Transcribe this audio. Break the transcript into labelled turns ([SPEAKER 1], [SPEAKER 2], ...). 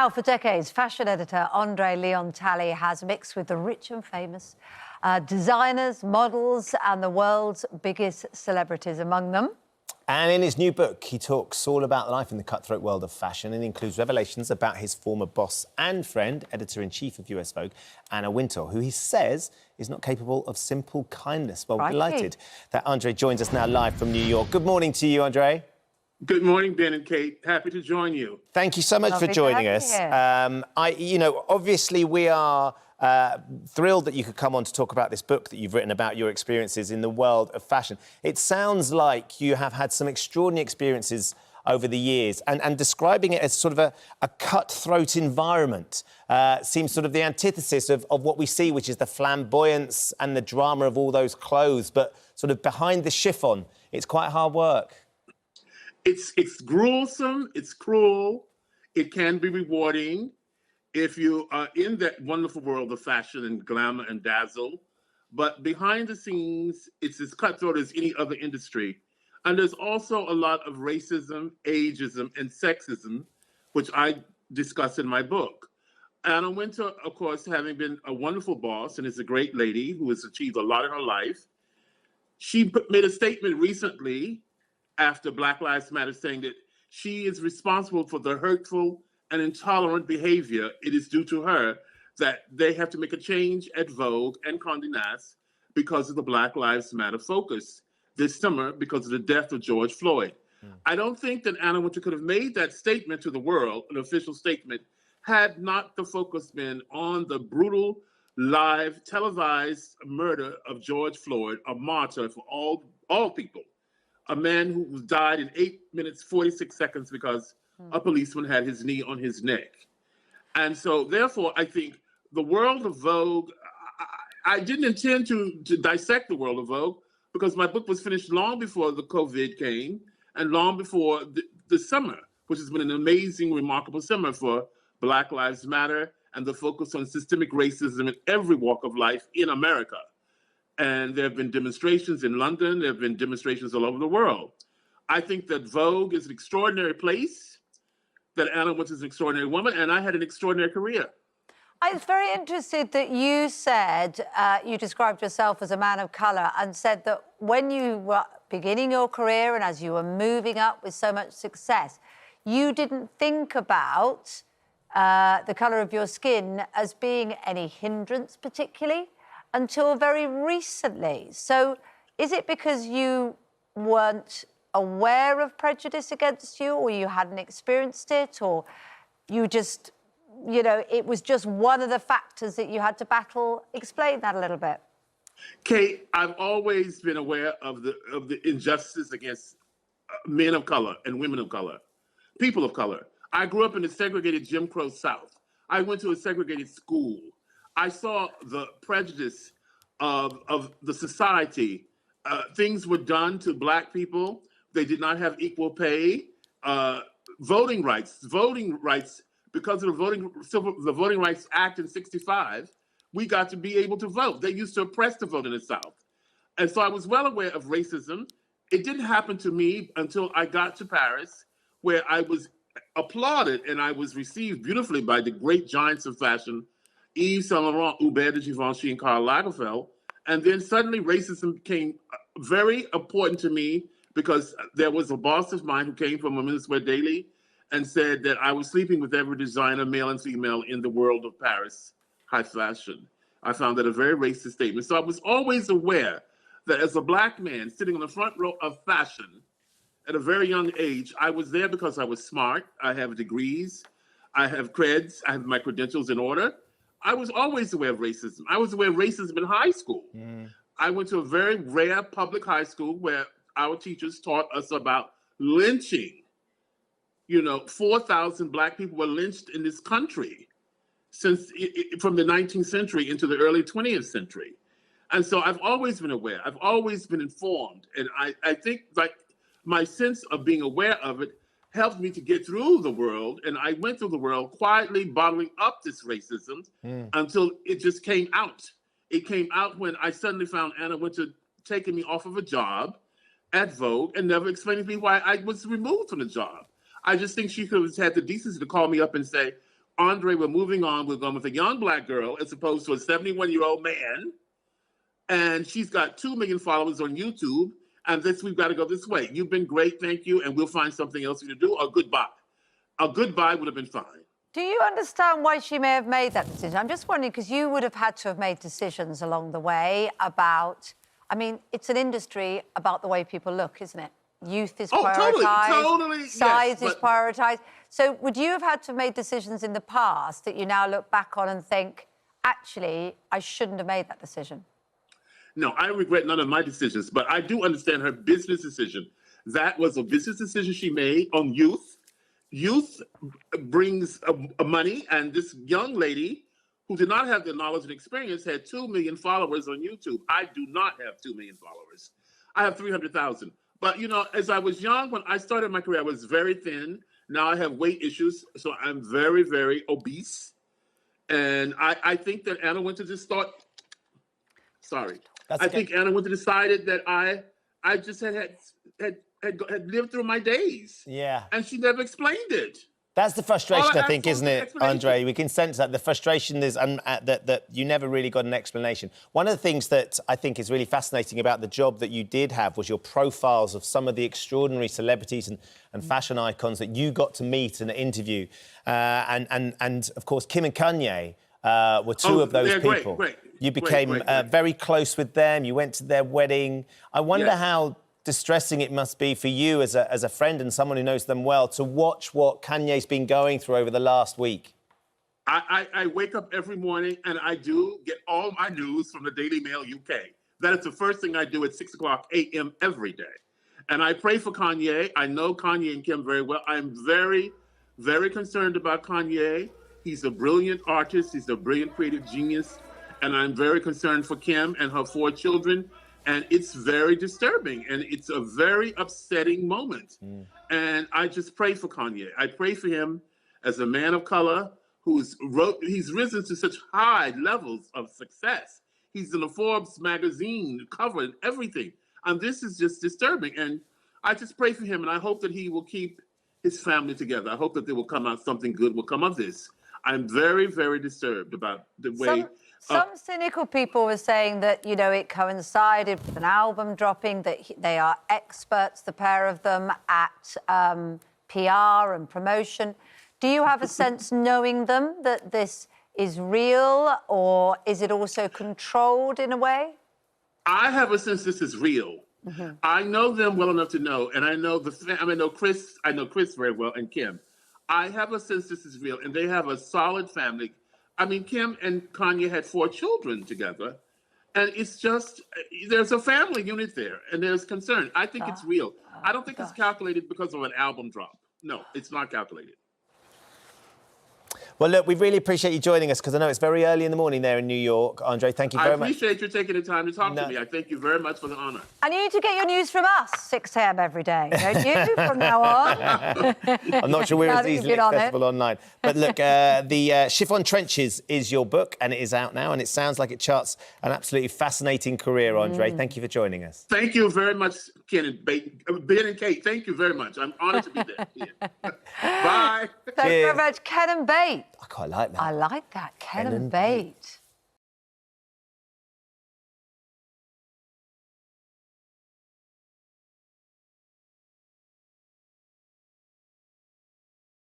[SPEAKER 1] Now, for decades, fashion editor Andre Leon Talley has mixed with the rich and famous, designers, models, and the world's biggest celebrities among them.
[SPEAKER 2] And in his new book, he talks all about life in the cutthroat world of fashion and includes revelations about his former boss and friend, editor-in-chief of US Vogue, Anna Wintour, who he says is not capable of simple kindness. Well, we're delighted that Andre joins us now live from New York. Good morning to you, Andre.
[SPEAKER 3] Good morning, Ben and Kate. Happy to join you.
[SPEAKER 2] Thank you so much for joining us. Obviously we are thrilled that you could come on to talk about this book that you've written about your experiences in the world of fashion. It sounds like you have had some extraordinary experiences over the years, and describing it as sort of a cutthroat environment seems sort of the antithesis of what we see, which is the flamboyance and the drama of all those clothes, but sort of behind the chiffon, it's quite hard work.
[SPEAKER 3] It's gruesome, it's cruel, it can be rewarding if you are in that wonderful world of fashion and glamour and dazzle. But behind the scenes, it's as cutthroat as any other industry. And there's also a lot of racism, ageism, and sexism, which I discuss in my book. Anna Wintour, of course, having been a wonderful boss and is a great lady who has achieved a lot in her life, she made a statement recently after Black Lives Matter saying that she is responsible for the hurtful and intolerant behavior. It is due to her that they have to make a change at Vogue and Condé Nast because of the Black Lives Matter focus this summer because of the death of George Floyd. I don't think that Anna Wintour could have made that statement to the world, an official statement, had not the focus been on the brutal, live, televised murder of George Floyd, a martyr for all people. A man who died in 8 minutes, 46 seconds because a policeman had his knee on his neck. And so, therefore, I think the world of Vogue, I didn't intend to dissect the world of Vogue because my book was finished long before the COVID came and long before the summer, which has been an amazing, remarkable summer for Black Lives Matter and the focus on systemic racism in every walk of life in America. And there have been demonstrations in London. There have been demonstrations all over the world. I think that Vogue is an extraordinary place, that Anna Wintour is an extraordinary woman, and I had an extraordinary career.
[SPEAKER 1] I was very interested that you said, you described yourself as a man of colour and said that when you were beginning your career and as you were moving up with so much success, you didn't think about the colour of your skin as being any hindrance particularly until very recently. So is it because you weren't aware of prejudice against you, or you hadn't experienced it, or you just, it was just one of the factors that you had to battle? Explain that a little bit.
[SPEAKER 3] Kate, I've always been aware of the injustice against men of color and women of color, people of color. I grew up in a segregated Jim Crow South. I went to a segregated school. I saw the prejudice of the society. Things were done to Black people. They did not have equal pay. Voting rights, because of the Voting Rights Act in '65, we got to be able to vote. They used to oppress the vote in the South. And so I was well aware of racism. It didn't happen to me until I got to Paris, where I was applauded and I was received beautifully by the great giants of fashion, Yves Saint Laurent, Hubert de Givenchy, and Karl Lagerfeld. And then suddenly racism became very important to me because there was a boss of mine who came from Women's Wear Daily and said that I was sleeping with every designer, male and female, in the world of Paris high fashion. I found that a very racist statement. So I was always aware that as a Black man sitting on the front row of fashion at a very young age, I was there because I was smart. I have degrees. I have creds. I have my credentials in order. I was always aware of racism. I was aware of racism in high school. I went to a very rare public high school where our teachers taught us about lynching. 4,000 Black people were lynched in this country from the 19th century into the early 20th century. And so I've always been aware. I've always been informed. And I think like my sense of being aware of it helped me to get through the world. And I went through the world quietly bottling up this racism until it just came out. It came out when I suddenly found Anna Wintour taking me off of a job at Vogue and never explaining to me why I was removed from the job. I just think she could have had the decency to call me up and say, Andre, we're moving on. We're going with a young black girl as opposed to a 71-year-old man. And she's got 2 million followers on YouTube. And we've got to go this way. You've been great, thank you. And we'll find something else to do. Or goodbye. A goodbye would have been fine.
[SPEAKER 1] Do you understand why she may have made that decision? I'm just wondering, because you would have had to have made decisions along the way about, I mean, it's an industry about the way people look, isn't it? Youth is prioritised.
[SPEAKER 3] Totally.
[SPEAKER 1] Size is prioritised. So would you have had to have made decisions in the past that you now look back on and think, actually, I shouldn't have made that decision?
[SPEAKER 3] No, I regret none of my decisions, but I do understand her business decision. That was a business decision she made on youth. Youth brings money, and this young lady who did not have the knowledge and experience had 2 million followers on YouTube. I do not have 2 million followers. I have 300,000. But, you know, as I was young, when I started my career, I was very thin. Now I have weight issues, so I'm very, very obese. And I think that Anna Wintour just thought, sorry. I think Anna Wintour decided that I just had lived through my days.
[SPEAKER 2] Yeah.
[SPEAKER 3] And she never explained it.
[SPEAKER 2] That's the frustration, I think, isn't it, Andre? We can sense that. The frustration is that you never really got an explanation. One of the things that I think is really fascinating about the job that you did have was your profiles of some of the extraordinary celebrities and fashion icons that you got to meet and interview. And of course, Kim and Kanye were two of those people.
[SPEAKER 3] Great.
[SPEAKER 2] You became very close with them. You went to their wedding. I wonder how distressing it must be for you as a friend and someone who knows them well to watch what Kanye's been going through over the last week.
[SPEAKER 3] I wake up every morning and I do get all my news from the Daily Mail UK. That is the first thing I do at 6 o'clock a.m. every day. And I pray for Kanye. I know Kanye and Kim very well. I'm very, very concerned about Kanye. He's a brilliant artist. He's a brilliant creative genius. And I'm very concerned for Kim and her 4 children. And it's very disturbing, and it's a very upsetting moment. And I just pray for Kanye. I pray for him as a man of color he's risen to such high levels of success. He's in a Forbes magazine cover and everything. And this is just disturbing. And I just pray for him, and I hope that he will keep his family together. I hope that there will come out something good will come of this. I'm very, very disturbed about the way...
[SPEAKER 1] Some cynical people were saying that, you know, it coincided with an album dropping, that they are experts, the pair of them, at PR and promotion. Do you have a sense, knowing them, that this is real, or is it also controlled in a way?
[SPEAKER 3] I have a sense this is real. I know them well enough to know, and I know I know Chris very well, and Kim. I have a sense this is real, and they have a solid family. I mean, Kim and Kanye had 4 children together, and it's just, there's a family unit there, and there's concern. I think it's real. I don't think it's calculated because of an album drop. No, it's not calculated.
[SPEAKER 2] Well, look, we really appreciate you joining us, because I know it's very early in the morning there in New York. Andre, thank you very much.
[SPEAKER 3] I appreciate you taking the time to talk to me. I thank you very much for the honor.
[SPEAKER 1] And you need to get your news from us 6 a.m. every day, don't you, from now on?
[SPEAKER 2] I'm not sure we're as easily accessible online. But look, the Chiffon Trenches is your book, and it is out now, and it sounds like it charts an absolutely fascinating career, Andre. Thank you for joining us.
[SPEAKER 3] Thank you very much, Ben and Kate. Thank you very much. I'm honored to be there. Bye.
[SPEAKER 1] Thanks very much, Ken and Bate.
[SPEAKER 2] I quite like that.
[SPEAKER 1] I like that, Ken and Bate.